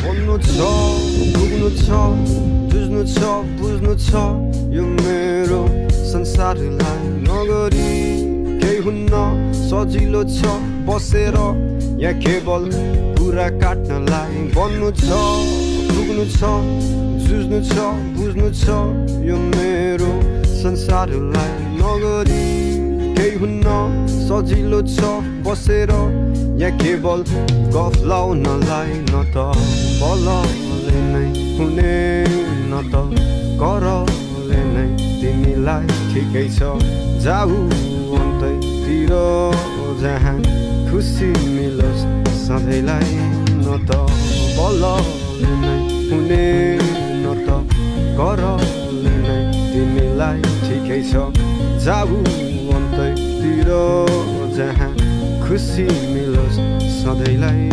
भन्नु छ पुग्नु छ जुझ्नु छ बुझ्नु छ यो मेरो संसारलाई नगरी केही हुन्न सजिलो छ बसेर या केवल कुरा काट्नलाई भन्नु छ पुग्नु छ जुझ्नु छ बुझ्नु छ यो मेरो संसारलाई नगरी केही हुन्न सजिलो छ बसेर या केवल गफ लाउनलाई न त बलले नै हुने न त करले नै तिमीलाई ठिकै छ जाऊ अन्तैतिर जहाँ खुसी मिलोस् सधैँलाई न त बलले नै हुने न त करले नै तिमीलाई ठिकै छ जाऊ अन्तैतिर जहाँ खुसी मिलोस् सधैँलाई